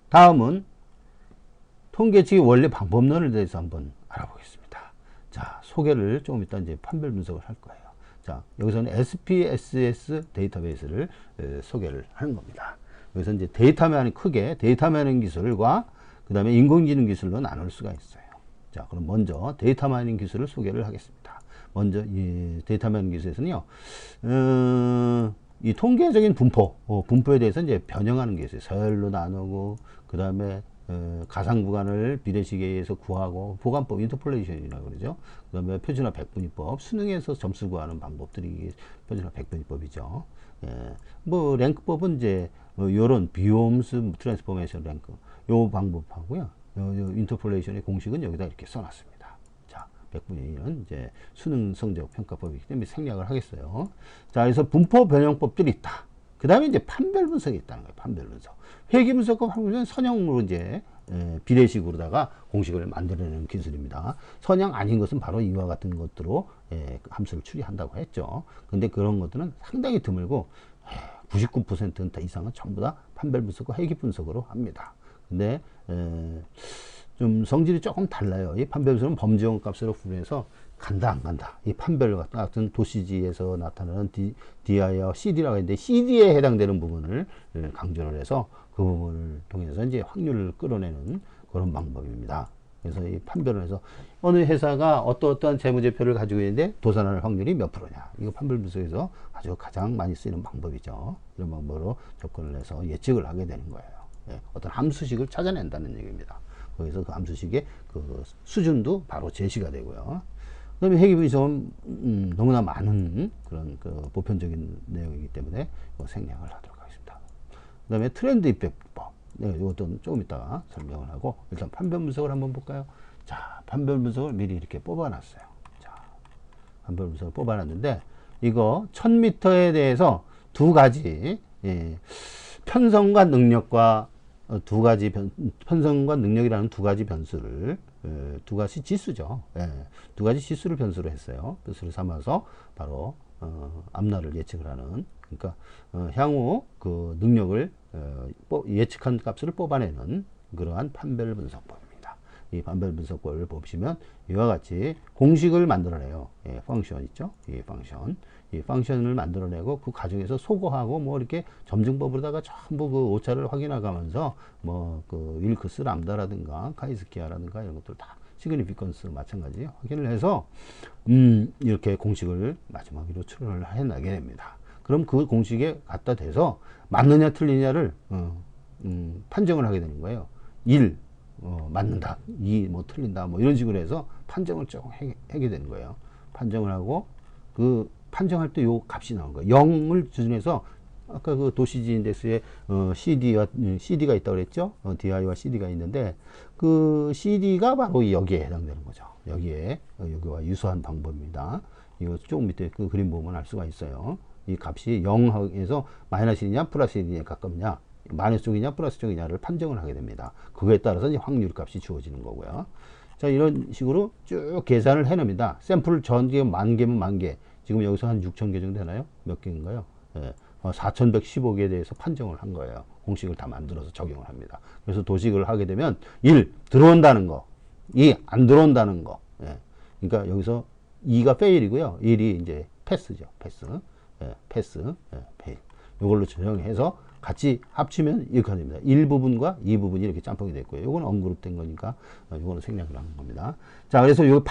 다음은 통계치기 원리 방법론에 대해서 한번 알아보겠습니다. 자, 소개를 조금 이따 이제 판별 분석을 할 거예요. 자, 여기서는 SPSS 데이터베이스를 소개를 하는 겁니다. 여기서 이제 데이터 마이닝, 크게 데이터 마이닝 기술과 그 다음에 인공지능 기술로 나눌 수가 있어요. 자, 그럼 먼저 데이터 마이닝 기술을 소개를 하겠습니다. 먼저 이 데이터 마이닝 기술에서는요, 이 통계적인 분포에 대해서 이제 변형하는 게 있어요. 서열로 나누고, 그 다음에 가상 구간을 비례식에 의해서 구하고, 보관법, 인터폴레이션이라고 그러죠. 그 다음에 표준화 백분위법, 수능에서 점수 구하는 방법들이 표준화 백분위법이죠. 예. 뭐, 랭크법은 이제, 요런 비홈스 트랜스포메이션 랭크, 요 방법하고요. 요 인터폴레이션의 공식은 여기다 이렇게 써놨습니다. 자, 백분위 1은 이제 수능 성적 평가법이기 때문에 생략을 하겠어요. 자, 그래서 분포 변형법들이 있다. 그 다음에 이제 판별 분석이 있다는 거예요. 판별 분석. 회귀 분석과 판별 분석은 선형으로 이제 비례식으로다가 공식을 만들어내는 기술입니다. 선형 아닌 것은 바로 이와 같은 것들로 함수를 추리한다고 했죠. 근데 그런 것들은 상당히 드물고 99% 이상은 전부 다 판별 분석과 회귀 분석으로 합니다. 근데 좀 성질이 조금 달라요. 이 판별 분석은 범지형 값으로 구분해서 간다 안 간다. 이 판별 같은 도시지에서 나타나는 DI와 CD라고 했는데 CD에 해당되는 부분을 강조를 해서 그 부분을 통해서 이제 확률을 끌어내는 그런 방법입니다. 그래서 이 판별을 해서 어느 회사가 어떠한 재무제표를 가지고 있는데 도산할 확률이 몇 프로냐. 이거 판별 분석에서 아주 가장 많이 쓰이는 방법이죠. 이런 방법으로 접근을 해서 예측을 하게 되는 거예요. 예, 어떤 함수식을 찾아낸다는 얘기입니다. 거기서 그 함수식의 그 수준도 바로 제시가 되고요. 그 다음에 회귀 분석은 너무나 많은 그런 그 보편적인 내용이기 때문에 생략을 하도록 하겠습니다. 그 다음에 트렌드 입력법. 네, 이것도 조금 이따가 설명을 하고 일단 판별 분석을 한번 볼까요? 자, 판별 분석을 미리 이렇게 뽑아놨어요. 자, 판별 분석을 뽑아놨는데 이거 1000m에 대해서 두 가지 편성과 능력과 편성과 능력이라는 두 가지 변수를 두 가지 지수죠. 두 가지 지수를 변수로 했어요. 변수를 삼아서 바로 앞날을 예측을 하는, 그러니까 향후 그 능력을 예측한 값을 뽑아내는 그러한 판별 분석법입니다. 이 판별 분석법을 보시면 이와 같이 공식을 만들어내요. 펑션 있죠? 이 펑션을 만들어내고 그 과정에서 소거하고 뭐 이렇게 점증법으로다가 전부 그 오차를 확인해가면서 뭐 그 윌크스 람다라든가 카이스키아라든가 이런 것들 다 시그니피컨스 마찬가지 확인을 해서 이렇게 공식을 마지막으로 추론을 해나게 됩니다. 그럼 그 공식에 갖다 대서 맞느냐 틀리냐를 판정을 하게 되는 거예요. 1 맞는다, 2 뭐 틀린다, 뭐 이런 식으로 해서 판정을 조금 하게 되는 거예요. 판정을 하고 그 판정할 때 요 값이 나온 거예요. 0을 기준해서 아까 그 도시지 인덱스에 CD가 있다고 그랬죠. DI와 CD가 있는데 그 CD가 바로 여기에 해당되는 거죠. 여기와 유사한 방법입니다. 이거 조금 밑에 그 그림 보면 알 수가 있어요. 이 값이 0에서 마이너스 1이냐 플러스 1이냐 가깝냐, 마이너스 쪽이냐 플러스 쪽이냐를 판정을 하게 됩니다. 그거에 따라서 이제 확률 값이 주어지는 거고요. 자, 이런 식으로 쭉 계산을 해냅니다. 샘플 전개 만 개면 만 개. 지금 여기서 한 6,000개 정도 되나요? 몇 개인가요? 4,115개에 대해서 판정을 한 거예요. 공식을 다 만들어서 적용을 합니다. 그래서 도식을 하게 되면 1 들어온다는 거, 2 안 들어온다는 거. 그러니까 여기서 2가 페일이고요. 1이 이제 패스죠. 패스. 페일. 이걸로 적용해서 같이 합치면 이렇게 됩니다. 1부분과 2부분이 이렇게 짬뽕이 됐고요. 요건 언그룹 된 거니까 요거는 생략을 하는 겁니다. 자, 그래서 요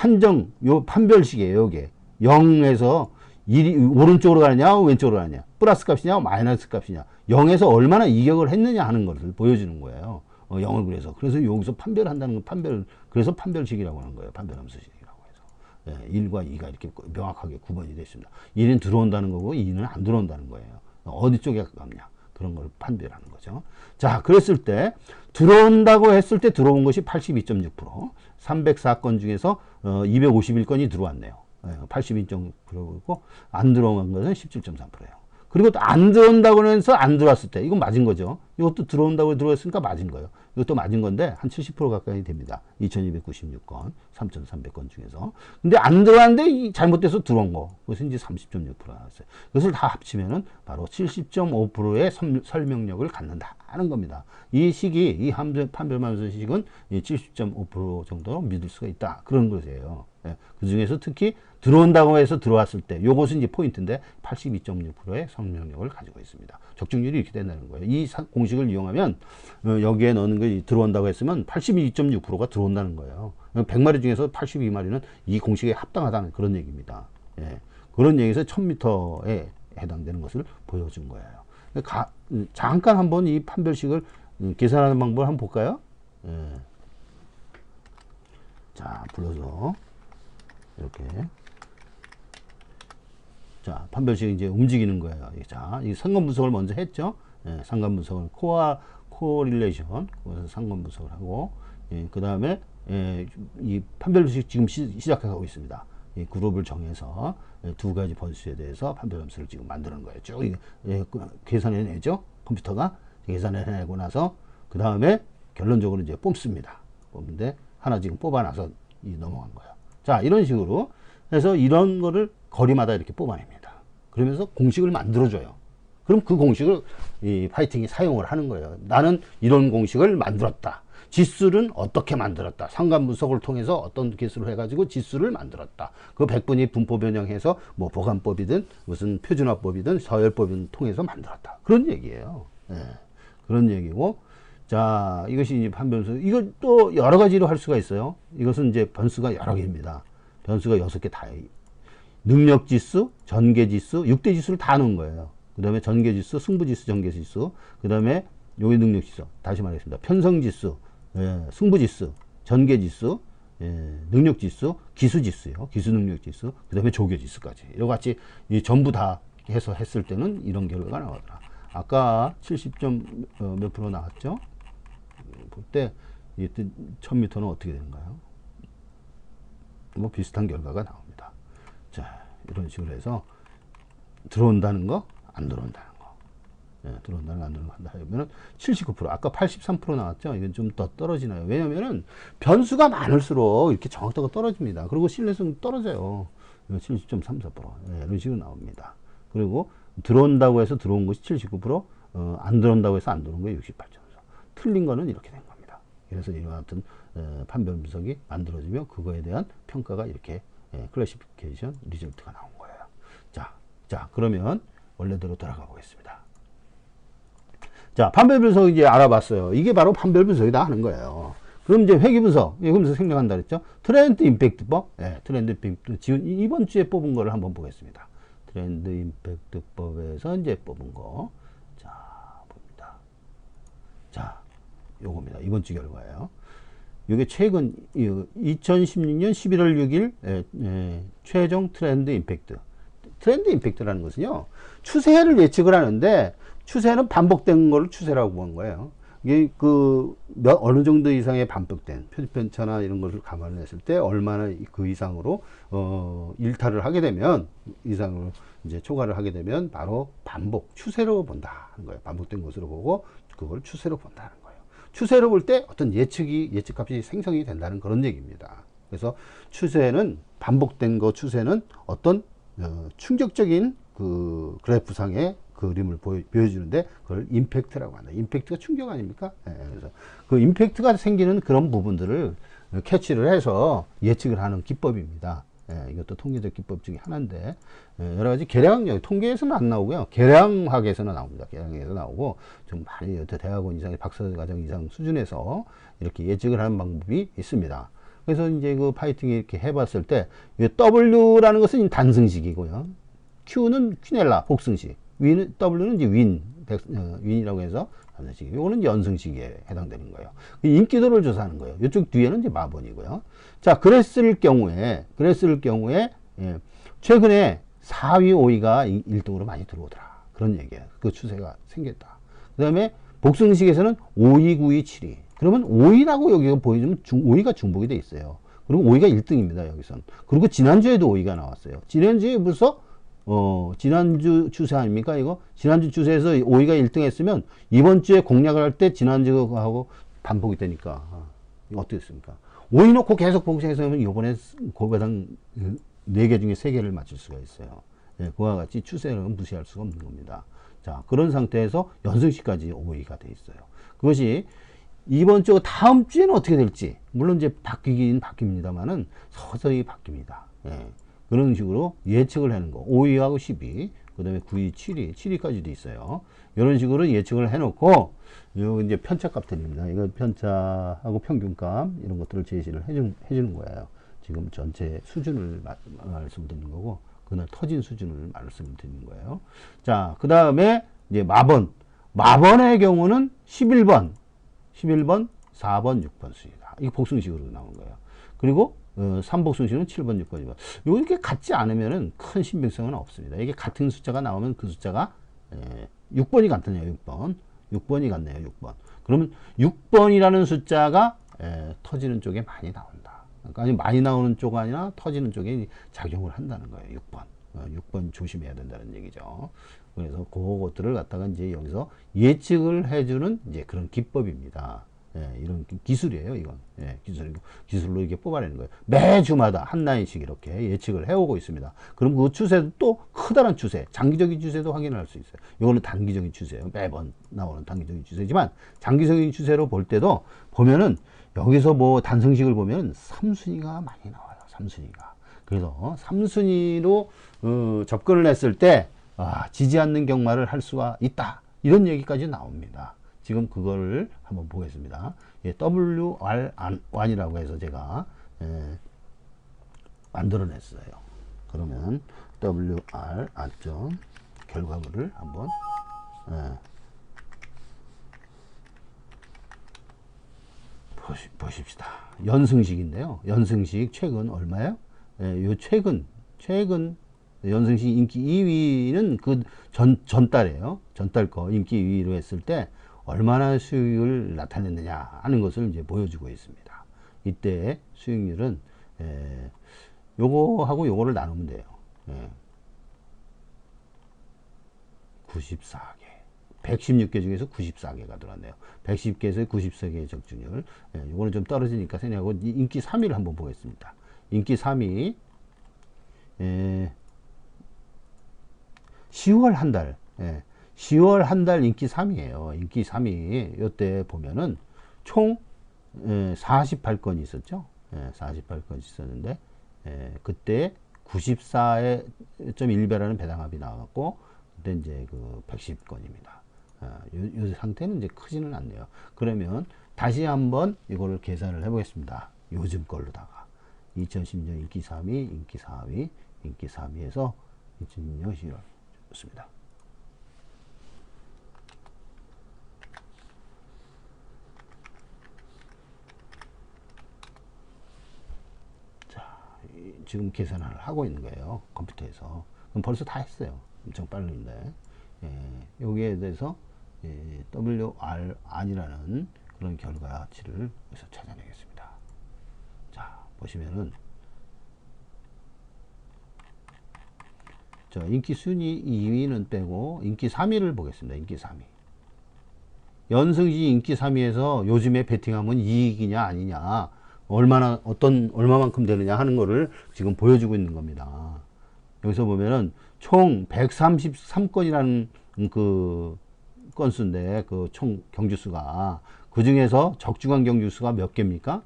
판별식이에요. 요게 0에서 1이 오른쪽으로 가느냐 왼쪽으로 가느냐, 플러스 값이냐 마이너스 값이냐, 0에서 얼마나 이격을 했느냐 하는 것을 보여주는 거예요. 0을 그래서 여기서 판별한다는 건 그래서 판별식이라고 하는 거예요. 판별함수식이라고 해서 1과 2가 이렇게 명확하게 구분이 됐습니다. 1은 들어온다는 거고 2는 안 들어온다는 거예요. 어디 쪽에 가깝냐 그런 걸 판별하는 거죠. 자, 그랬을 때 들어온다고 했을 때 들어온 것이 82.6%, 304건 중에서 251건이 들어왔네요. 82.9%고 안 들어온 것은 17.3%예요. 그리고 또 안 들어온다고 해서 안 들어왔을 때 이건 맞은 거죠. 이것도 들어온다고 들어왔으니까 맞은 거예요. 이것도 맞은 건데 한 70% 가까이 됩니다. 2296건, 3300건 중에서. 근데 안 들어왔는데 잘못돼서 들어온 거. 그것은 이제 30.6% 나왔어요. 이것을 다 합치면은 바로 70.5%의 설명력을 갖는다는 겁니다. 이 식이, 이 판별만수 식은 70.5% 정도 믿을 수가 있다. 그런 것이에요. 예, 그 중에서 특히 들어온다고 해서 들어왔을 때, 요것은 이제 포인트인데 82.6%의 설명력을 가지고 있습니다. 적중률이 이렇게 된다는 거예요. 이 공식을 이용하면 여기에 넣는 게 들어온다고 했으면 82.6%가 들어온다는 거예요. 100마리 중에서 82마리는 이 공식에 합당하다는 그런 얘기입니다. 예, 그런 얘기에서 1000m에 해당되는 것을 보여준 거예요. 잠깐 한번 이 판별식을 계산하는 방법을 한번 볼까요? 예. 자, 불러서 이렇게. 자, 판별식 이제 움직이는 거예요. 자, 이 상관 분석을 먼저 했죠. 예, 상관 분석을 코릴레이션, 상관 분석을 하고, 예, 그 다음에 이 판별식 지금 시작하고 있습니다. 이 그룹을 정해서 두 가지 번수에 대해서 판별 함수를 지금 만드는 거예요. 쭉 계산해내죠. 컴퓨터가 계산해내고 나서 그 다음에 결론적으로 이제 뽑습니다. 뽑는데 하나 지금 뽑아놔서 넘어간 거예요. 자, 이런 식으로 해서 이런 거를 거리마다 이렇게 뽑아냅니다. 그러면서 공식을 만들어줘요. 그럼 그 공식을 이 파이팅이 사용을 하는 거예요. 나는 이런 공식을 만들었다. 지수는 어떻게 만들었다. 상관 분석을 통해서 어떤 기술을 해가지고 지수를 만들었다. 그 100분위 분포 변형해서 뭐 보관법이든 무슨 표준화법이든 서열법이든 통해서 만들었다. 그런 얘기예요. 예, 그런 얘기고. 자, 이것이 이제 판별수. 이거 또 여러 가지로 할 수가 있어요. 이것은 이제 변수가 여러 개입니다. 변수가 6개 다. 능력지수, 전개지수, 6대 지수를 다 넣은 거예요. 그 다음에 전개지수, 승부지수, 전개지수, 그 다음에 여기 능력지수. 다시 말하겠습니다. 편성지수, 예, 승부지수, 전개지수, 예, 능력지수, 기수지수요. 기수능력지수, 그 다음에 조개지수까지. 이와 같이 전부 다 해서 했을 때는 이런 결과가 나오더라. 아까 70점 몇 프로 나왔죠? 볼 때, 1000m는 어떻게 되는가요? 뭐 비슷한 결과가 나옵니다. 자, 이런 식으로 해서 들어온다는 거, 안 들어온다는 거. 예, 들어온다는 거, 안 들어온다는 거 하면은 79%. 아까 83% 나왔죠? 이건 좀 더 떨어지나요? 왜냐면은 변수가 많을수록 이렇게 정확도가 떨어집니다. 그리고 신뢰성이 떨어져요. 70.34%. 예, 이런 식으로 나옵니다. 그리고 들어온다고 해서 들어온 것이 79%, 안 들어온다고 해서 안 들어온 것이 68.4%. 틀린 거는 이렇게 된 겁니다. 그래서 이와 같은 판별 분석이 만들어지며 그거에 대한 평가가 이렇게 클래시피케이션 리절트가 나온 거예요. 자, 그러면 원래대로 돌아가 보겠습니다. 자, 판별 분석 이제 알아봤어요. 이게 바로 판별 분석이다 하는 거예요. 그럼 이제 회귀 분석, 여기서 생략한다 그랬죠? 트렌드 임팩트법, 트렌드 임팩트. 지금 이번 주에 뽑은 거를 한번 보겠습니다. 트렌드 임팩트법에서 이제 뽑은 거. 자, 봅니다. 자, 요겁니다. 이번 주 결과예요. 이게 최근 2016년 11월 6일 최종 트렌드 임팩트. 트렌드 임팩트라는 것은요, 추세를 예측을 하는데 추세는 반복된 걸 추세라고 보는 거예요. 이게 어느 정도 이상의 반복된 편차나 이런 것을 감안했을 때 얼마나 그 이상으로 일탈을 하게 되면, 이상으로 이제 초과를 하게 되면 바로 반복 추세로 본다는 거예요. 반복된 것으로 보고 그걸 추세로 본다는 거예요. 추세로 볼 때 어떤 예측값이 생성이 된다는 그런 얘기입니다. 그래서 추세는, 반복된 거 추세는 어떤 충격적인 그 그래프상의 그림을 보여주는데 그걸 임팩트라고 한다. 임팩트가 충격 아닙니까? 그래서 그 임팩트가 생기는 그런 부분들을 캐치를 해서 예측을 하는 기법입니다. 이것도 통계적 기법 중에 하나인데, 여러 가지 계량력, 통계에서는 안 나오고요. 계량학에서는 나옵니다. 계량학에서 나오고, 좀 많이 대학원 이상의 박사과정 이상 수준에서 이렇게 예측을 하는 방법이 있습니다. 그래서 이제 그 파이팅이 이렇게 해봤을 때, W라는 것은 단승식이고요. Q는 퀴넬라, 복승식. W는 이제 윈이라고 해서 단승식. 요거는 연승식에 해당되는 거예요. 인기도를 조사하는 거예요. 이쪽 뒤에는 이제 마번이고요. 자, 그랬을 경우에, 최근에 4위, 5위가 1등으로 많이 들어오더라. 그런 얘기예요. 그 추세가 생겼다. 그 다음에 복승식에서는 5위, 9위, 7위. 그러면 5위라고 여기가 보여주면 5위가 중복이 돼 있어요. 그리고 5위가 1등입니다, 여기선. 그리고 지난주에도 5위가 나왔어요. 지난주에 벌써 지난주 추세 아닙니까? 이거 지난주 추세에서 오이가 1등 했으면 이번 주에 공략을 할 때 지난주하고 반복이 되니까 이거 어떻게 됐습니까? 오이 놓고 계속 복싱해서면 이번에 고배당 4개 중에 3개를 맞출 수가 있어요. 예, 그와 같이 추세는 무시할 수가 없는 겁니다. 자, 그런 상태에서 연승시까지 오이가 돼 있어요. 그것이 이번 주 다음 주에는 어떻게 될지 물론 이제 바뀌긴 바뀝니다만은 서서히 바뀝니다. 예, 그런 식으로 예측을 하는 거 5위하고 10위 그 다음에 9위 7위 7위까지도 있어요. 이런 식으로 예측을 해놓고 요 이제 편차값들입니다. 이거 편차하고 평균값 이런 것들을 제시를 해주는 거예요. 지금 전체 수준을 말씀드리는 거고 그날 터진 수준을 말씀드리는 거예요. 자, 그 다음에 이제 마번의 경우는 11번 4번 6번 수이다. 이게 복승식으로 나온 거예요. 그리고 3복승식은 7번 6번 2번 이렇게 같지 않으면은 큰 신빙성은 없습니다. 이게 같은 숫자가 나오면 그 숫자가 6번이 같네요. 6번이 같네요. 6번. 그러면 6번이라는 숫자가 터지는 쪽에 많이 나온다. 그러니까 많이 나오는 쪽 아니라 터지는 쪽에 작용을 한다는 거예요. 6번. 6번 조심해야 된다는 얘기죠. 그래서 그것들을 갖다가 이제 여기서 예측을 해주는 이제 그런 기법입니다. 이런 기술이에요, 이건. 기술이고, 기술로 이렇게 뽑아내는 거예요. 매주마다 한 라인씩 이렇게 예측을 해오고 있습니다. 그럼 그 추세도 또 커다란 추세, 장기적인 추세도 확인할 수 있어요. 이거는 단기적인 추세예요. 매번 나오는 단기적인 추세지만, 장기적인 추세로 볼 때도 보면은, 여기서 뭐 단성식을 보면 3순위가 많이 나와요. 3순위가. 그래서 3순위로 접근을 했을 때, 지지 않는 경마를 할 수가 있다. 이런 얘기까지 나옵니다. 지금 그거를 한번 보겠습니다. WR1이라고 해서 제가 만들어냈어요. 그러면 WR 안점 결과물을 한번 보십시다. 연승식인데요. 연승식 최근 얼마예요? 요 최근 연승식 인기 2위는 그 전달이에요. 전달 거 인기 2위로 했을 때 얼마나 수익을 나타냈느냐 하는 것을 이제 보여주고 있습니다. 이때 수익률은 요거하고 요거를 나누면 돼요. 94개 116개 중에서 94개가 들어왔네요. 110개에서 94개의 적중률. 요거는 좀 떨어지니까 생략하고 인기 3위를 한번 보겠습니다. 인기 3위 10월 한 달 10월 한 달 인기 3위에요. 인기 3위 요때 보면은 총 48건이 있었죠. 48건이 있었는데 그때 94.1배라는 배당합이 나왔고 그때 이제 그 110건입니다. 요 상태는 이제 크지는 않네요. 그러면 다시 한번 이거를 계산을 해 보겠습니다. 요즘 걸로다가 2010년 인기 3위, 인기 4위, 인기 3위에서 2006년 10월 좋습니다. 지금 계산을 하고 있는 거예요. 컴퓨터에서. 그럼 벌써 다 했어요. 엄청 빠른데. 여기에 대해서 WR안이라는 그런 결과치를 여기서 찾아내겠습니다. 자, 보시면은 인기 순위 2위는 빼고 인기 3위를 보겠습니다. 인기 3위. 연승시 인기 3위에서 요즘에 베팅하면 이익이냐 아니냐 얼마만큼 되느냐 하는 거를 지금 보여주고 있는 겁니다. 여기서 보면은 총 133건이라는 그 건수인데 그 총 경주수가 그 중에서 적중한 경주수가 몇 개입니까?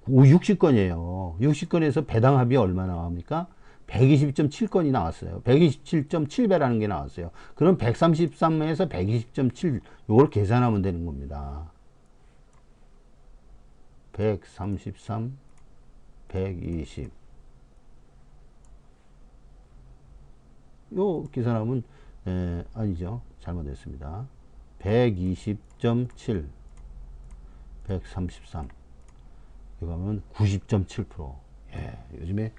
60건이에요. 60건에서 배당합이 얼마 나옵니까? 120.7건이 나왔어요. 127.7배라는 게 나왔어요. 그럼 133에서 120.7 이걸 계산하면 되는 겁니다. 133, 120. 요 계산하면 아니죠. 잘못했습니다. 120.7 133 이거 하면 90.7%. 요즘에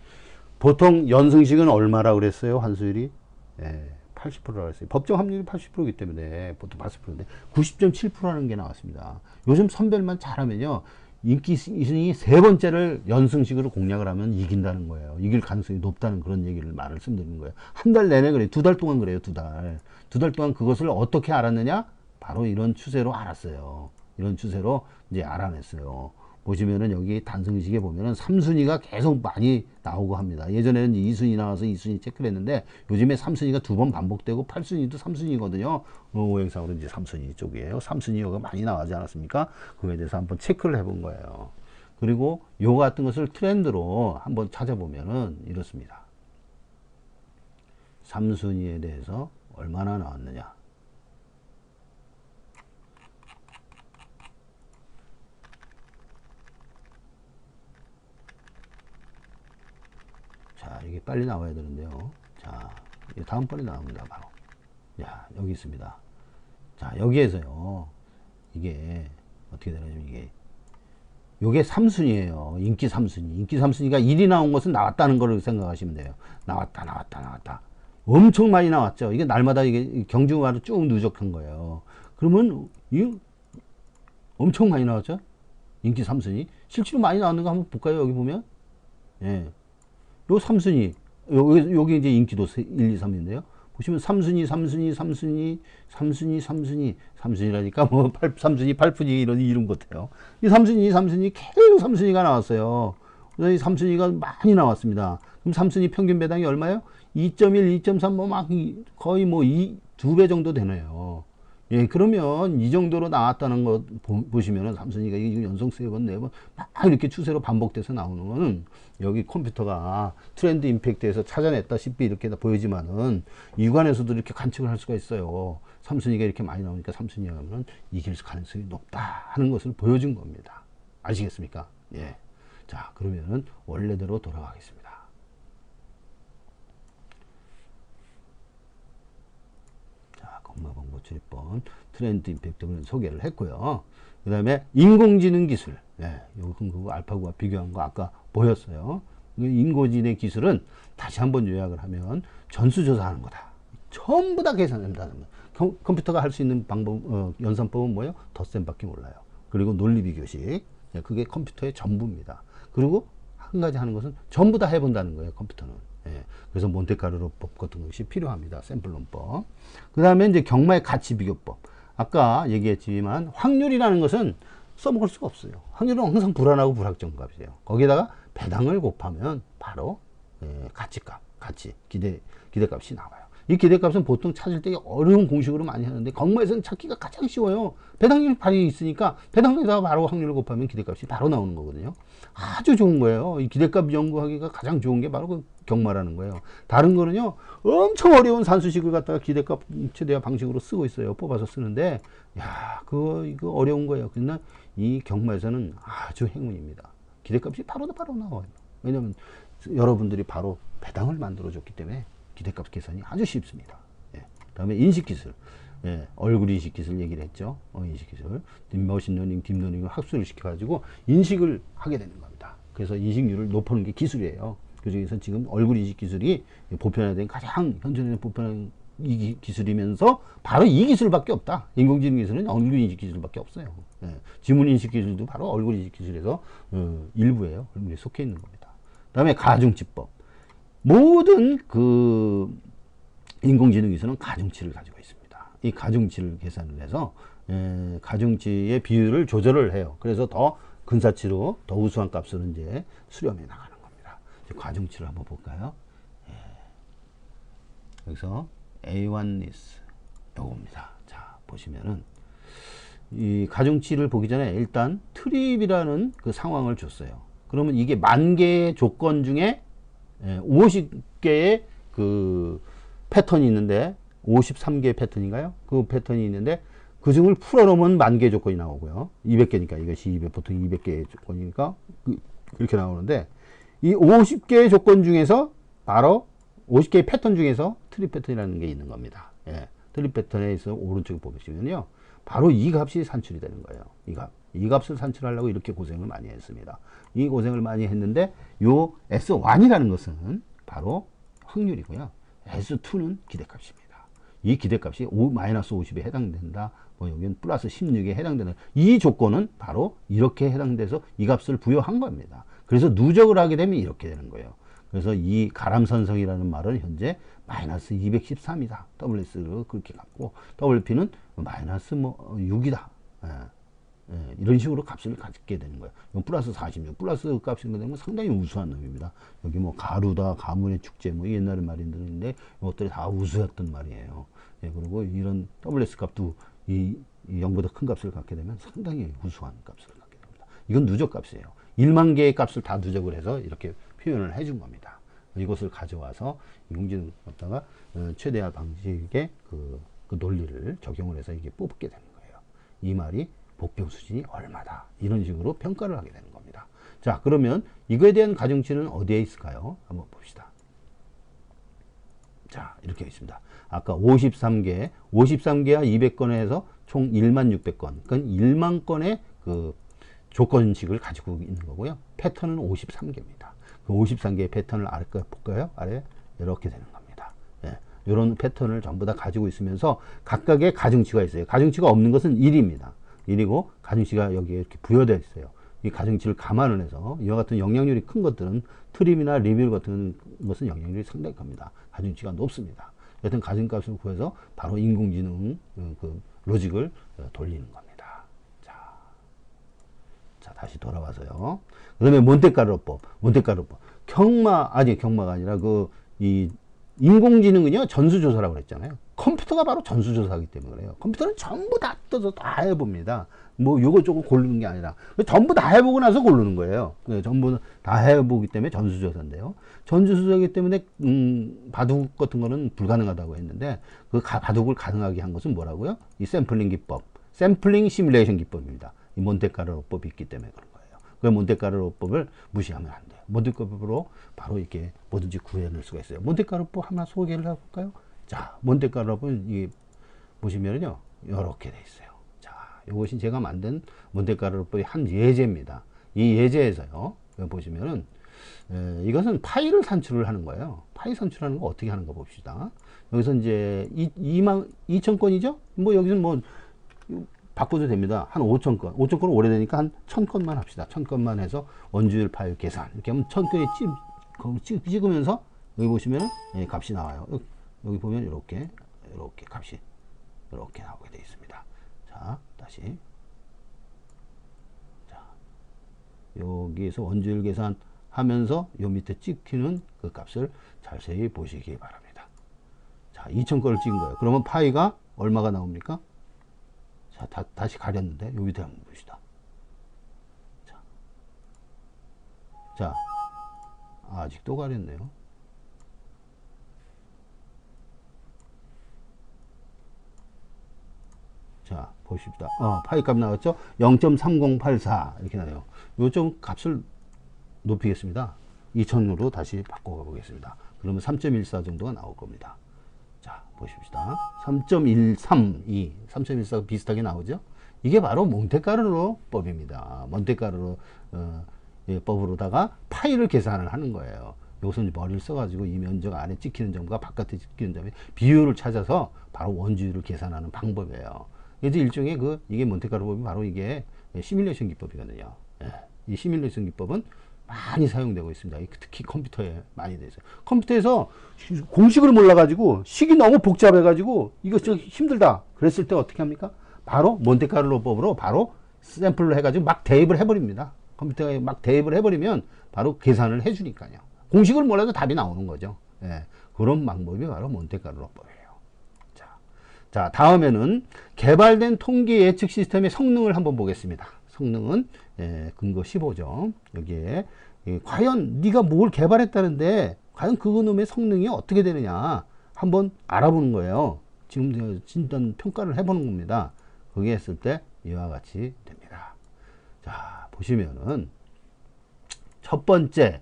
보통 연승식은 얼마라고 그랬어요? 환수율이 80%라고 했어요. 법정 합률이 80%이기 때문에 보통 80%인데 90.7%라는 게 나왔습니다. 요즘 선별만 잘하면요 인기 이순이 세 번째를 연승식으로 공략을 하면 이긴다는 거예요. 이길 가능성이 높다는 그런 얘기를 말씀드리는 거예요. 한 달 내내 그래요. 2달 동안 그래요. 2달. 2달 동안 그것을 어떻게 알았느냐? 바로 이런 추세로 알았어요. 이런 추세로 이제 알아냈어요. 보시면은 여기 단승식에 보면은 3순위가 계속 많이 나오고 합니다. 예전에는 2순위 나와서 2순위 체크를 했는데 요즘에 3순위가 2번 반복되고 8순위도 3순위거든요. 오행상으로 이제 3순위 쪽이에요. 3순위가 많이 나오지 않았습니까? 그거에 대해서 한번 체크를 해본 거예요. 그리고 요 같은 것을 트렌드로 한번 찾아보면은 이렇습니다. 3순위에 대해서 얼마나 나왔느냐. 자, 이게 빨리 나와야 되는데요. 자, 다음번에 나옵니다. 바로. 자, 여기 있습니다. 자, 여기에서요. 이게 어떻게 되냐면 요게 3순위예요. 인기 3순위. 인기 3순위가 1이 나온 것은 나왔다는 걸 생각하시면 돼요. 나왔다. 엄청 많이 나왔죠. 이게 날마다 이게 경주마로 쭉 누적한 거예요. 그러면 이 엄청 많이 나왔죠. 인기 3순위. 실제로 많이 나왔는 거 한번 볼까요? 여기 보면. 예. 요 3순위, 여기 이제 인기도 1, 2, 3인데요. 보시면 3순위라니까 뭐 3순위, 8푼이 이런 이름 같아요. 이 3순위 계속 3순위가 나왔어요. 그래서 이 3순위가 많이 나왔습니다. 그럼 3순위 평균 배당이 얼마예요? 2.1, 2.3 뭐 막 거의 뭐 2배 정도 되네요. 예, 그러면 이 정도로 나왔다는 거 보시면은 3순위가 연속 3번, 4번 막 이렇게 추세로 반복돼서 나오는 거는 여기 컴퓨터가 트렌드 임팩트에서 찾아냈다시피 이렇게 다 보이지만은 육안에서도 이렇게 관측을 할 수가 있어요. 3순위가 이렇게 많이 나오니까 3순위 하면 이길 가능성이 높다 하는 것을 보여준 겁니다. 아시겠습니까? 예. 자, 그러면은 원래대로 돌아가겠습니다. 건마봉고 출입번 트렌드 임팩트를 소개를 했고요. 그 다음에 인공지능 기술, 요건 그거 알파고와 비교한 거 아까 보였어요. 인공지능 기술은 다시 한번 요약을 하면 전수조사하는 거다. 전부 다 계산된다는 거. 컴퓨터가 할 수 있는 방법, 연산법은 뭐예요? 덧셈밖에 몰라요. 그리고 논리비교식, 그게 컴퓨터의 전부입니다. 그리고 한 가지 하는 것은 전부 다 해본다는 거예요. 컴퓨터는. 그래서 몬테카르로법 같은 것이 필요합니다. 샘플론법. 그 다음에 이제 경마의 가치 비교법. 아까 얘기했지만 확률이라는 것은 써먹을 수가 없어요. 확률은 항상 불안하고 불확정 값이에요. 거기다가 배당을 곱하면 바로 가치값, 기대값이 나와요. 이 기대값은 보통 찾을 때 어려운 공식으로 많이 하는데 경마에서는 찾기가 가장 쉬워요. 배당률이 발이 있으니까 배당에다가 바로 확률을 곱하면 기대값이 바로 나오는 거거든요. 아주 좋은 거예요. 이 기대값 연구하기가 가장 좋은 게 바로 그 경마라는 거예요. 다른 거는요, 엄청 어려운 산수식을 갖다가 기대값 최대화 방식으로 쓰고 있어요. 뽑아서 쓰는데, 이거 어려운 거예요. 그러나 이 경마에서는 아주 행운입니다. 기대값이 바로 나와요. 왜냐면 여러분들이 바로 배당을 만들어줬기 때문에 기대값 계산이 아주 쉽습니다. 다음에 인식기술. 얼굴 인식기술 얘기를 했죠. 인식기술. 머신러닝, 딥러닝을 학습을 시켜가지고 인식을 하게 되는 겁니다. 그래서 인식률을 높이는 게 기술이에요. 그 중에서 지금 얼굴 인식 기술이 보편화된 가장 현존하는 보편화된 이 기술이면서 바로 이 기술밖에 없다. 인공지능 기술은 얼굴 인식 기술밖에 없어요. 지문 인식 기술도 바로 얼굴 인식 기술에서 일부예요. 얼굴에 속해 있는 겁니다. 다음에 가중치법. 모든 그 인공지능 기술은 가중치를 가지고 있습니다. 이 가중치를 계산을 해서 가중치의 비율을 조절을 해요. 그래서 더 근사치로 더 우수한 값으로 이제 수렴해 나가는 겁니다. 가중치를 한번 볼까요? 여기서 A1리스 요겁니다. 자, 보시면은 이 가중치를 보기 전에 일단 트립이라는 그 상황을 줬어요. 그러면 이게 10,000개의 조건 중에 50개의 그 패턴이 있는데 53개의 패턴인가요? 그 패턴이 있는데 그 중을 풀어놓으면 10,000개 조건이 나오고요. 200개니까 이것이 보통 200개의 조건이니까 그렇게 나오는데 이 50개의 조건 중에서 바로 50개의 패턴 중에서 트립 패턴이라는 게 있는 겁니다. 트립 패턴에 있어 오른쪽에 보시면요. 바로 이 값이 산출이 되는 거예요. 이 값을 산출하려고 이렇게 고생을 많이 했습니다. 이 고생을 많이 했는데 요 S1이라는 것은 바로 확률이고요. S2는 기대값입니다. 이 기대값이 마이너스 50에 해당된다. 뭐 여기는 플러스 16에 해당되는 이 조건은 바로 이렇게 해당돼서 이 값을 부여한 겁니다. 그래서 누적을 하게 되면 이렇게 되는 거예요. 그래서 이 가람선성이라는 말은 현재 마이너스 213이다. WS를 그렇게 갖고 WP는 마이너스 뭐 6이다. 이런 식으로 값을 갖게 되는 거예요. 플러스 46, 플러스 값이 되면 상당히 우수한 놈입니다. 여기 뭐 가루다, 가문의 축제, 뭐 옛날 말인데 이것들이 다 우수했던 말이에요. 그리고 이런 WS 값도 이 0보다 큰 값을 갖게 되면 상당히 우수한 값을 갖게 됩니다. 이건 누적 값이에요. 1만 개의 값을 다 누적을 해서 이렇게 표현을 해준 겁니다. 이것을 가져와서 인공지능 갖다가 최대화 방식의 그 논리를 적용을 해서 이게 뽑게 되는 거예요. 이 말이 복병 수준이 얼마다. 이런 식으로 평가를 하게 되는 겁니다. 자, 그러면 이거에 대한 가중치는 어디에 있을까요? 한번 봅시다. 자, 이렇게 있습니다. 아까 53개와 200건에 해서 총 1600건. 그러니까 1만 건의 그 조건식을 가지고 있는 거고요. 패턴은 53개입니다. 그 53개의 패턴을 아래 거 볼까요? 아래 이렇게 되는 겁니다. 이런 패턴을 전부 다 가지고 있으면서 각각의 가중치가 있어요. 가중치가 없는 것은 1입니다. 1이고 가중치가 여기에 이렇게 부여되어 있어요. 이 가중치를 감안을 해서 이와 같은 영향률이 큰 것들은 트림이나 리뷰 같은 것은 영향률이 상당히 큽니다. 가중치가 높습니다. 여튼 가중값을 구해서 바로 인공지능 그 로직을 돌리는 겁니다. 자, 다시 돌아와서요. 그 다음에 몬테카를로법. 경마가 아니라 이 인공지능은요, 전수조사라고 그랬잖아요. 컴퓨터가 바로 전수조사하기 때문에 그래요. 컴퓨터는 전부 다 뜯어서 다 해봅니다. 뭐 요거 저거 고르는 게 아니라 전부 다 해보고 나서 고르는 거예요. 전부 다 해보기 때문에 전수조사인데요. 전수조사이기 때문에 바둑 같은 거는 불가능하다고 했는데 그 바둑을 가능하게 한 것은 뭐라고요? 이 샘플링 기법, 샘플링 시뮬레이션 기법입니다. 이 몬테카를로법이 있기 때문에 그런 거예요. 그 몬테카를로법을 무시하면 안 돼요. 몬테카를로법으로 바로 이렇게 뭐든지 구해낼 수가 있어요. 몬테카를로법 하나 소개를 해볼까요? 자, 몬테카를로법은 이 보시면요, 이렇게 돼 있어요. 자, 이것이 제가 만든 몬테카를로법의 한 예제입니다. 이 예제에서요, 보시면은 이것은 파이를 산출을 하는 거예요. 파이 산출하는 거 어떻게 하는가 봅시다. 여기서 이제 2,000건이죠? 뭐 여기서 뭐 바꿔도 됩니다. 한 5,000건. 5,000건은 오래되니까 한 1,000건만 합시다. 1,000건만 해서 원주율 파일 계산. 이렇게 하면 1,000건이 찍으면서 여기 보시면 값이 나와요. 여기 보면 이렇게 값이 이렇게 나오게 되어 있습니다. 자, 다시. 자, 여기에서 원주율 계산 하면서 요 밑에 찍히는 그 값을 자세히 보시기 바랍니다. 자, 2,000건을 찍은 거예요. 그러면 파이가 얼마가 나옵니까? 자, 다시 가렸는데 요 밑에 한번 봅시다. 자, 아직도 가렸네요. 자, 보십시다. 파이 값 나왔죠? 0.3084 이렇게 나와요. 요 좀 값을 높이겠습니다. 2000으로 다시 바꿔 보겠습니다. 그러면 3.14 정도가 나올 겁니다. 자, 보십시다. 3.132, 3.14가 비슷하게 나오죠? 이게 바로 몬테카를로 법입니다. 몬테카를로 법으로다가 파이를 계산을 하는 거예요. 여기서 머리를 써가지고 이 면적 안에 찍히는 점과 바깥에 찍히는 점의 비율을 찾아서 바로 원주율을 계산하는 방법이에요. 그래서 일종의 이게 몬테카를로 법이 바로 이게 시뮬레이션 기법이거든요. 이 시뮬레이션 기법은 많이 사용되고 있습니다. 특히 컴퓨터에 많이 되어 있어요. 컴퓨터에서 공식을 몰라가지고 식이 너무 복잡해가지고 이거 좀 힘들다 그랬을 때 어떻게 합니까? 바로 몬테카를로법으로 바로 샘플로 해가지고 막 대입을 해버립니다. 컴퓨터에 막 대입을 해버리면 바로 계산을 해주니까요. 공식을 몰라도 답이 나오는 거죠. 그런 방법이 바로 몬테카를로법이에요. 자, 다음에는 개발된 통계 예측 시스템의 성능을 한번 보겠습니다. 성능은 근거 15점. 여기에 과연 네가 뭘 개발했다는데 과연 그놈의 성능이 어떻게 되느냐 한번 알아보는 거예요. 지금 진단 평가를 해보는 겁니다. 그게 했을 때 이와 같이 됩니다. 자, 보시면은 첫 번째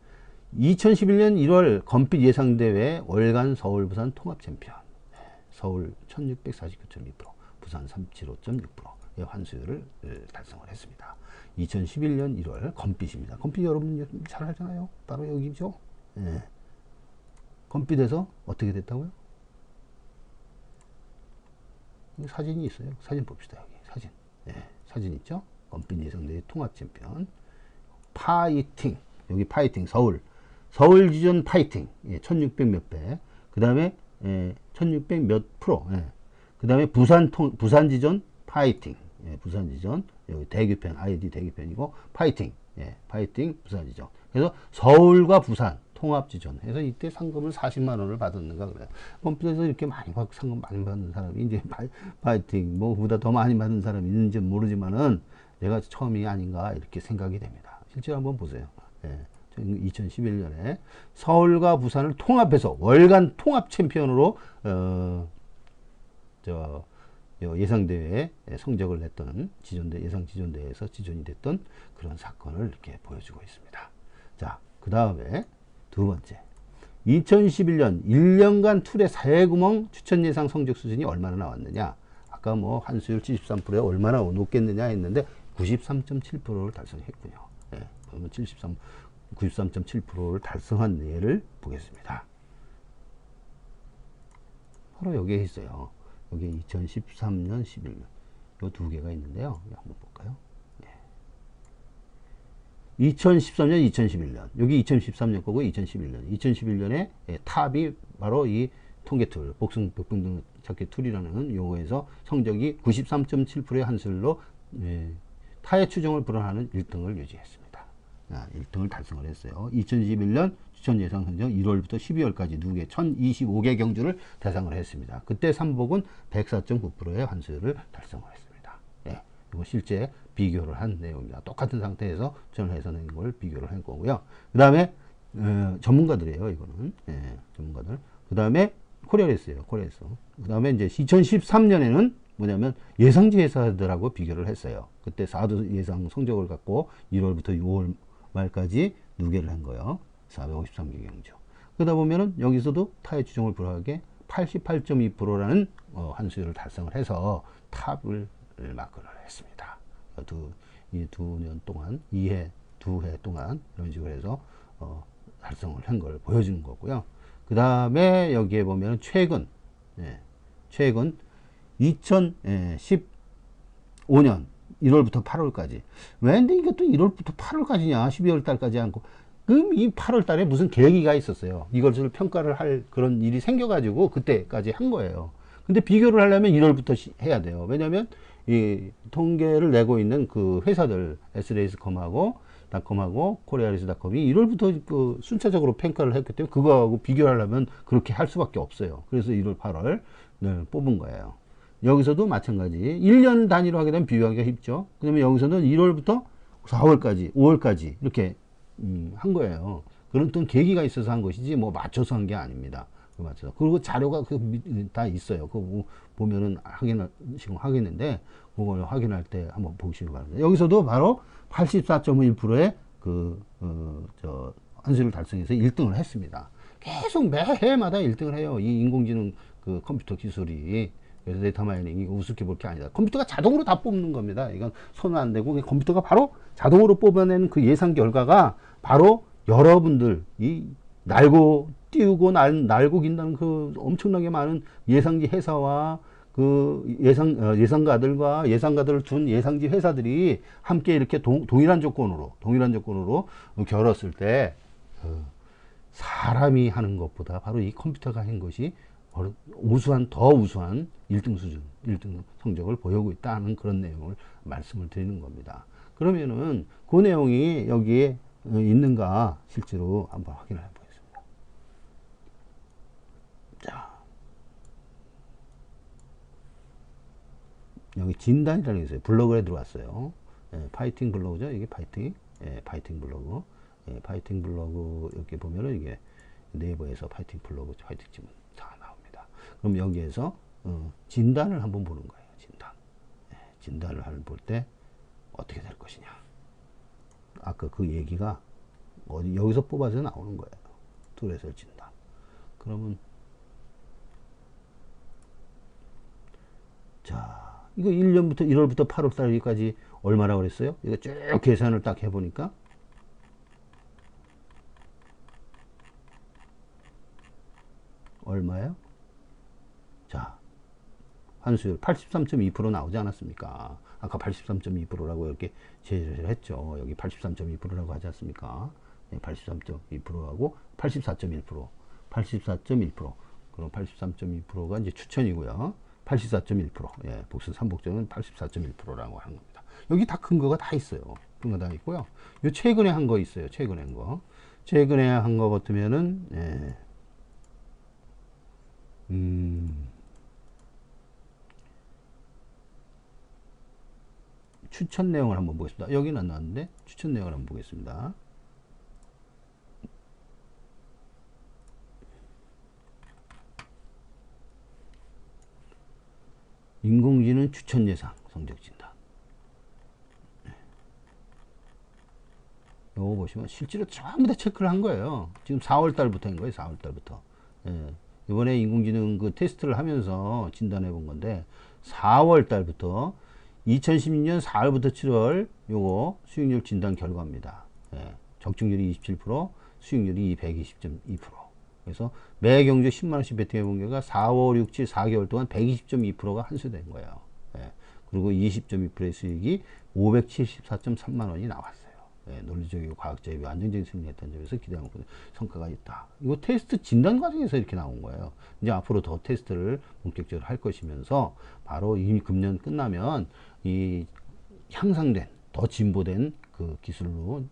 2011년 1월 건빛 예상대회 월간 서울 부산 통합 챔피언. 서울 1649.2%, 부산 375.6%의 환수율을 달성을 했습니다. 2011년 1월 건빛입니다. 건빛 여러분 잘 알잖아요. 바로 여기죠. 건빛에서 어떻게 됐다고요? 사진이 있어요. 사진 봅시다. 여기 사진. 예, 사진 있죠? 원빈 예상대회 통합 챔피언. 파이팅. 여기 파이팅. 서울 지존 파이팅. 예, 1600 몇 배. 그 다음에 1600 몇 프로. 예. 그 다음에 부산 지존 파이팅. 예, 부산 지존. 여기 대규편, 아이디 대규편이고, 파이팅. 예, 파이팅 부산 지존. 그래서 서울과 부산 통합 지존 해서 이때 상금을 40만 원을 받았는가 그래요. 컴퓨터에서 이렇게 많이 상금 많이 받는 사람이 이제 파이팅 뭐 그보다 더 많이 받는 사람이 있는지 모르지만은 내가 처음이 아닌가 이렇게 생각이 됩니다. 실제로 한번 보세요. 예, 2011년에 서울과 부산을 통합해서 월간 통합 챔피언으로 예상대회에 성적을 냈던 예상 지존대회에서 지존이 됐던 그런 사건을 이렇게 보여주고 있습니다. 자, 그 다음에 두 번째. 2011년 1년간 툴의 사회구멍 추천 예상 성적 수준이 얼마나 나왔느냐. 아까 뭐 환수율 73%에 얼마나 높겠느냐 했는데 93.7%를 달성했군요. 예, 그러면 93.7%를 달성한 예를 보겠습니다. 바로 여기에 있어요. 여기 2013년, 11년. 이 두 개가 있는데요. 한번 볼까요? 2013년, 2011년. 여기 2013년 거고 2011년. 2011년에 탑이 바로 이 통계 툴, 복승 벽분등 찾기 툴이라는 용어에서 성적이 93.7%의 한술로 타의 추정을 불허하는 1등을 유지했습니다. 1등을 달성을 했어요. 2021년 추천 예상 성적 1월부터 12월까지 누계 1025개 경주를 대상을 했습니다. 그때 삼복은 104.9%의 환수율을 달성을 했습니다. 예, 이거 실제 비교를 한 내용입니다. 똑같은 상태에서 전해서 낸 걸 비교를 한 거고요. 그 다음에 전문가들이에요. 이거는 전문가들. 그 다음에 코리아레스예요. 코리아레스. 그 다음에 이제 2013년에는 뭐냐면 예상지 회사들하고 비교를 했어요. 그때 4도 예상 성적을 갖고 1월부터 6월 말까지 누계를 한 거예요. 453개 경주. 그러다 보면은 여기서도 타의 추정을 불허하게 88.2%라는 환수율을 달성을 해서 탑을 마크를 했습니다. 이 두 년 동안, 2해 동안 이런 식으로 해서 달성을 한 걸 보여주는 거고요. 그 다음에 여기에 보면 최근 2015년 1월부터 8월까지. 왜 근데 이게 또 1월부터 8월까지냐? 12월 달까지 않고. 그럼 이 8월 달에 무슨 계기가 있었어요. 이것을 평가를 할 그런 일이 생겨가지고 그때까지 한 거예요. 근데 비교를 하려면 1월부터 해야 돼요. 왜냐면 이 통계를 내고 있는 그 회사들, s레이스컴하고 닷컴하고 코리아레이스닷컴이 1월부터 그 순차적으로 평가를 했기 때문에 그거하고 비교하려면 그렇게 할 수밖에 없어요. 그래서 1월, 8월 뽑은 거예요. 여기서도 마찬가지. 1년 단위로 하게 되면 비교하기가 쉽죠. 그러면 여기서는 1월부터 4월까지, 5월까지 이렇게 한 거예요. 그런 또 계기가 있어서 한 것이지 뭐 맞춰서 한 게 아닙니다. 맞춰서. 그리고 자료가 다 있어요. 그거 보면은 지금 하겠는데 그걸 확인할 때 한번 보시기 바랍니다. 여기서도 바로 84.1%의 환수를 달성해서 1등을 했습니다. 계속 매해마다 1등을 해요. 이 인공지능 그 컴퓨터 기술이. 그래서 데이터 마이닝 이거 우습게 볼 게 아니다. 컴퓨터가 자동으로 다 뽑는 겁니다. 이건 손은 안 대고 컴퓨터가 바로 자동으로 뽑아내는 그 예상 결과가 바로 여러분들이 날고 띄우고 날고 긴다는 그 엄청나게 많은 예상지 회사와 그 예상가들과 예상가들을 둔 예상지 회사들이 함께 이렇게 동일한 조건으로 겨뤘을 때 사람이 하는 것보다 바로 이 컴퓨터가 한 것이 더 우수한 1등 수준, 1등 성적을 보이고 있다는 그런 내용을 말씀을 드리는 겁니다. 그러면은 그 내용이 여기에 있는가 실제로 한번 확인을 해보겠습니다. 자, 여기 진단이라는 게 있어요. 블로그에 들어왔어요. 파이팅 블로그죠. 이게 파이팅, 파이팅 블로그. 파이팅 블로그 여기 보면은 이게 네이버에서 파이팅 블로그, 파이팅 지문 다 나옵니다. 그럼 여기에서 진단을 한번 보는 거예요. 진단을 볼 때 어떻게 될 것이냐. 아까 그 얘기가 여기서 뽑아서 나오는 거예요. 툴에서 진단. 그러면 자, 이거 1월부터 8월 달까지 얼마나 그랬어요? 이거 쭉 계산을 딱 해보니까 얼마예요? 자, 환수율 83.2% 나오지 않았습니까? 아까 83.2%라고 이렇게 제시를 했죠. 여기 83.2%라고 하지 않습니까? 83.2%하고 84.1%, 84.1%. 그럼 83.2%가 이제 추천이고요. 84.1%. 예, 복수 삼복정은 84.1%라고 하는 겁니다. 여기 다 근거가 다 있어요. 근거 다 있고요. 요 최근에 한 거 있어요. 최근에 한 거. 최근에 한 거 같으면은, 예. 추천 내용을 한번 보겠습니다. 여기는 안 나왔는데, 추천 내용을 한번 보겠습니다. 인공지능 추천 예상 성적 진단. 요거 보시면 실제로 전부 다 체크를 한 거예요. 지금 4월 달부터인 거예요. 4월 달부터. 예. 이번에 인공지능 그 테스트를 하면서 진단해 본 건데 4월 달부터 2016년 4월부터 7월 요거 수익률 진단 결과입니다. 예. 적중률이 27%, 수익률이 120.2%. 그래서 매 경주 10만원씩 베팅해 본 결과 4, 5, 6, 7, 4개월 동안 120.2%가 환수된 거예요. 예. 그리고 20.2%의 수익이 574.3만원이 나왔어요. 예, 논리적이고 과학적이고 안정적인 승리했다는 점에서 기대한 성과가 있다. 이거 테스트 진단 과정에서 이렇게 나온 거예요. 이제 앞으로 더 테스트를 본격적으로 할 것이면서 바로 이미 금년 끝나면 이 향상된 더 진보된 그 기술로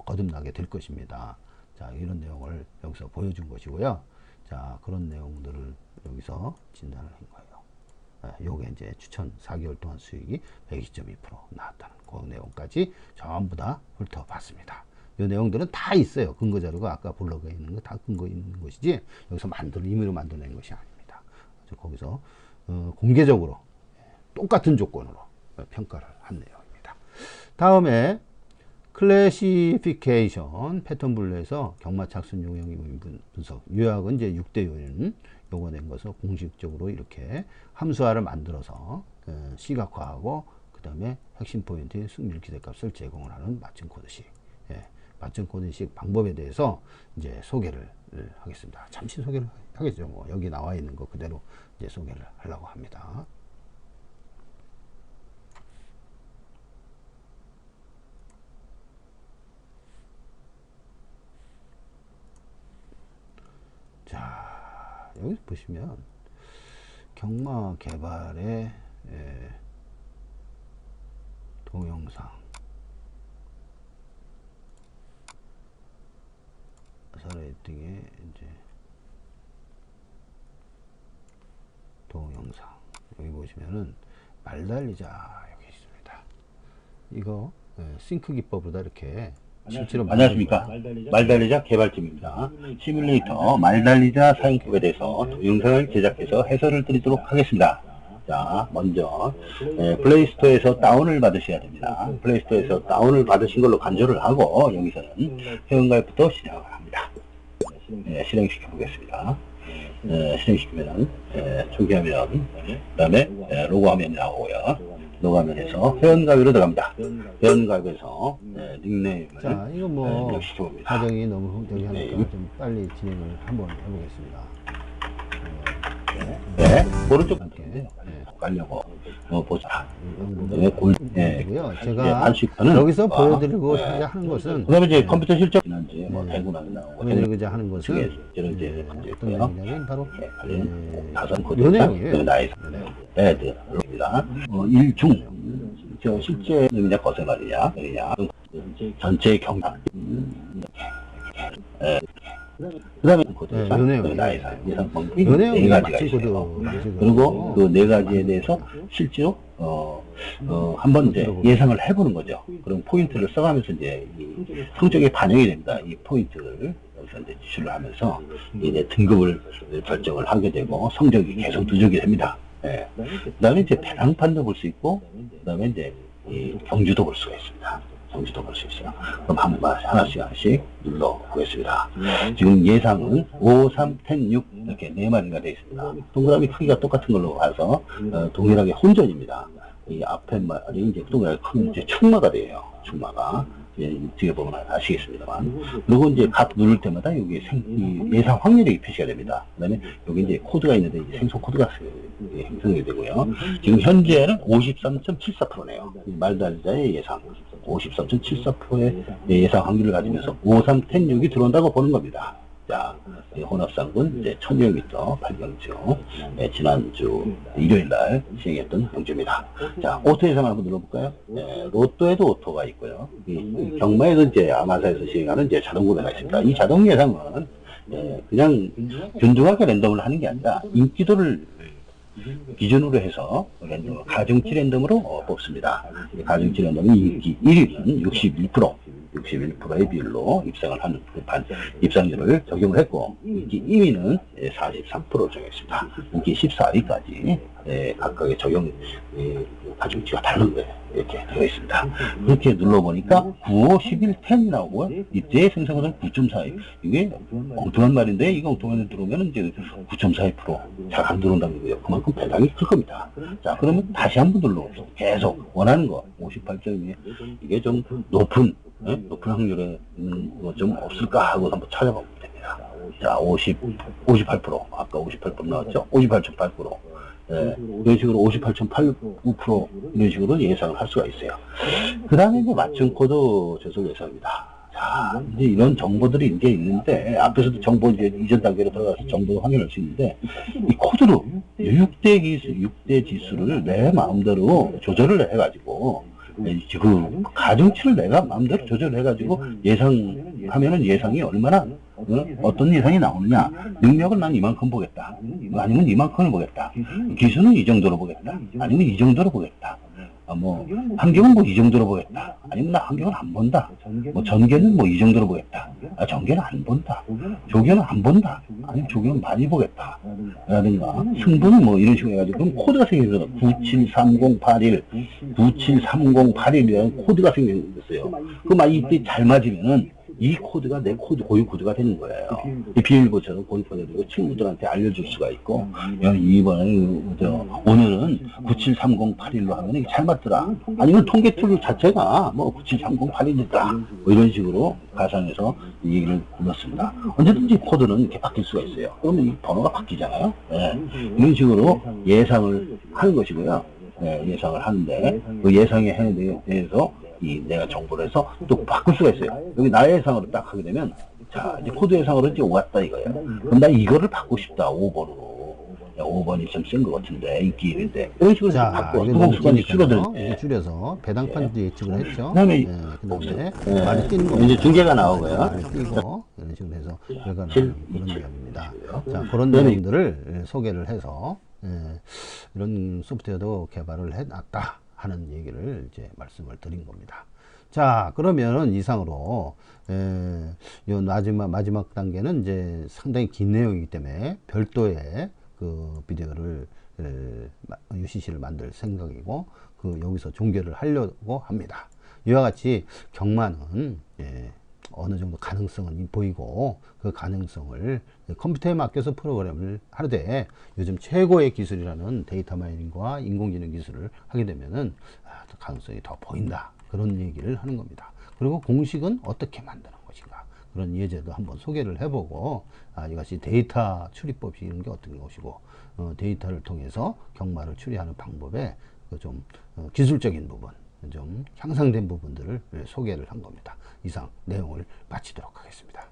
거듭나게 될 것입니다. 자, 이런 내용을 여기서 보여준 것이고요. 자, 그런 내용들을 여기서 진단을 한 거예요. 요게 이제 추천 4개월 동안 수익이 120.2% 나왔다는 그 내용까지 전부 다 훑어봤습니다. 이 내용들은 다 있어요. 근거 자료가 아까 블로그에 있는 거 다 근거 있는 것이지 여기서 임의로 만들어낸 것이 아닙니다. 거기서 공개적으로 똑같은 조건으로 평가를 한 내용입니다. 다음에 클래시피케이션 패턴 분류에서 경마 착순 용역 분석 요약은 이제 6대 요인 요거 낸 것을 공식적으로 이렇게 함수화를 만들어서 시각화하고 그 다음에 핵심 포인트의 승률 기대값을 제공을 하는 맞춤 코드식, 예, 맞춤 코드식 방법에 대해서 이제 소개를 하겠습니다. 잠시 소개를 하겠죠. 뭐 여기 나와 있는 거 그대로 이제 소개를 하려고 합니다. 자, 여기 보시면 경마 개발의 동영상 사례등의 이제 동영상 여기 보시면은 말달리자 여기 있습니다. 이거 싱크 기법보다 이렇게 실제로 안녕하십니까. 말달리자 개발팀입니다. 시뮬레이터 말달리자 사용법에 대해서 동영상을 제작해서 해설을 드리도록 하겠습니다. 자, 먼저 플레이스토어에서 다운을 받으셔야 됩니다. 플레이스토어에서 다운을 받으신 걸로 간주를 하고 여기서는 회원가입부터 시작을 합니다. 실행시켜 보겠습니다. 실행시키면 초기화면, 그 다음에 로고화면이 나오고요. 로고화면에서 회원가입으로 들어갑니다. 회원가입에서 닉네임을 자, 이거 뭐 입력시켜봅니다. 과정이 너무 저기 하니까 좀 빨리 진행을 한번 해보겠습니다. 네, 오른쪽 한쪽에 가려고 보자. 고요. 제가 여기서 보여드리고 하는 것은 그다음에 이제 컴퓨터 실적 지난주에 뭐 대구만 나오고 보여드리고자 하는 것은 저런 이제 어떤 내용이냐면 바로 다선 코드 요 내용이에요. 나이스 배드입니다. 일중 저 실제 의미냐 거세 말이냐 전체 경상 그 다음에 코드에서 나이스 예상범위 네 가지가 있어요. 그리고 그 네 가지에 대해서 실제로 한번 이제 예상을 해보는 거죠. 그럼 포인트를 써가면서 이제 이 성적에 반영이 됩니다. 이 포인트를 여기서 이제 지출을 하면서 이제 등급을 결정을 하게 되고 성적이 계속 누적이 됩니다. 예. 그 다음에 이제 배당판도 볼 수 있고, 그 다음에 이제 이 경주도 볼 수가 있습니다. 경주도 볼 수 있어요. 그럼 하나씩 눌러보겠습니다. 지금 예상은 5, 3, 10, 6 이렇게 네 마리가 되어 있습니다. 동그라미 크기가 똑같은 걸로 봐서 동일하게 혼전입니다. 이 앞에 말이 이제 동그라미 큰 이제 충마가 돼요. 충마가 뒤에 보면 아시겠습니다만. 그리고 이제 각 누를 때마다 여기 이 예상 확률이 표시가 됩니다. 그 다음에 여기 이제 코드가 있는데 이제 생성 코드가 형성이 되고요. 지금 현재는 53.74%네요. 말달자의 예상 53.74%의 예상 확률을 가지면서 5316이 들어온다고 보는 겁니다. 자, 혼합상군 이제 1000m 발견 중 지난주 일요일날 시행했던 영주입니다. 자, 오토 예상 한번 눌러볼까요? 로또에도 오토가 있고요. 경마에도 이제 아마사에서 시행하는 이제 자동 구매가 있습니다. 이 자동 예상은 그냥 균등하게 랜덤을 하는 게 아니라 인기도를 기준으로 해서 랜덤, 가중치 랜덤으로 뽑습니다. 가중치 랜덤은 인기 1위는 61%의 비율로 입상을 하는 입상률을 적용을 했고, 인기 2위는 43%를 정했습니다. 인기 14위까지 각각의 적용 가중치가 다른 거예요. 이렇게 되어 있습니다. 그렇게 눌러보니까 9, 5, 11, 10이 나오고요. 이때 생성은 9.42. 이게 엉뚱한 말인데, 이거 엉뚱한 말 들어오면 이제 9.42% 잘 안 들어온다는 거고요. 그만큼 배당이 클 겁니다. 자, 그러면 다시 한번 눌러봅시다. 계속 원하는 거 58점이 이게 좀 높은 확률에 있는 거 좀 없을까 하고 한번 찾아보면 됩니다. 자, 58%. 아까 58% 나왔죠? 58.8%. 이런 식으로 58.89% 이런 식으로 예상을 할 수가 있어요. 그 다음에 이제 맞춤 코드 제설 예상입니다. 자, 이제 이런 정보들이 이제 있는데, 앞에서도 정보 이제 이전 단계로 들어가서 정보를 확인할 수 있는데, 이 코드로 6대 지수를 내 마음대로 조절을 해가지고, 그 가중치를 내가 마음대로 조절해가지고 예상하면은 예상이 얼마나 어떤 예상이 나오느냐, 능력을 난 이만큼 보겠다, 아니면 이만큼을 보겠다, 기수는 이 정도로 보겠다, 아니면 이 정도로 보겠다, 뭐 환경은 뭐 이 정도로 보겠다, 아니면 나 환경은 안 본다, 뭐 전개는 뭐 이 정도로 보겠다, 전개는 안 본다, 조개는 안 본다, 아니면 조개는 많이 보겠다 라든가, 승부는 뭐 이런 식으로 해가지고 그럼 코드가 생겨서 973081 973081이라는 코드가 생겼어요. 그럼 이때 잘 맞으면은 이 코드가 내 코드, 고유 코드가 되는 거예요. 이 비밀번호처럼 고유 코드가 되고 친구들한테 알려줄 수가 있고, 이번에 오늘은 973081로 하면 이게 잘 맞더라. 아니면 통계 툴 자체가 뭐 973081이다. 뭐 이런 식으로 가상해서 이 얘기를 넣습니다. 언제든지 코드는 이렇게 바뀔 수가 있어요. 그러면 이 번호가 바뀌잖아요. 이런 식으로 예상을 하는 것이고요. 예상을 하는데, 그 예상에 대해서 내가 정보를 해서 또 바꿀 수가 있어요. 여기 나의 예상으로 딱 하게 되면, 자, 이제 코드 예상으로 이제 왔다 이거예요. 그럼 나 이거를 바꾸고 싶다, 5번으로. 5번이 좀 센 것 같은데, 인기 1인데. 이런 식으로 바꿔. 수강수간이 줄어들 줄여서 배당판 예측을 했죠. 그 다음에, 많이 뛰는 거. 이제 중계가 나오고요. 많이 뛰고, 이런 식으로 해서 결과가 나오는 그런 내용입니다. 자, 그런 내용들을 소개를 해서, 이런 소프트웨어도 개발을 해놨다 하는 얘기를 이제 말씀을 드린 겁니다. 자, 그러면 이상으로 요 마지막 단계는 이제 상당히 긴 내용이기 때문에 별도의 그 비디오를 UCC를 만들 생각이고, 여기서 종결을 하려고 합니다. 이와 같이 경마는 어느 정도 가능성은 보이고, 그 가능성을 컴퓨터에 맡겨서 프로그램을 하되, 요즘 최고의 기술이라는 데이터 마이닝과 인공지능 기술을 하게 되면은 가능성이 더 보인다, 그런 얘기를 하는 겁니다. 그리고 공식은 어떻게 만드는 것인가, 그런 예제도 한번 소개를 해보고, 이것이 데이터 추리법이 이런 게 어떤 것이고, 데이터를 통해서 경마를 추리하는 방법의 좀 기술적인 부분, 좀 향상된 부분들을 소개를 한 겁니다. 이상 내용을 마치도록 하겠습니다.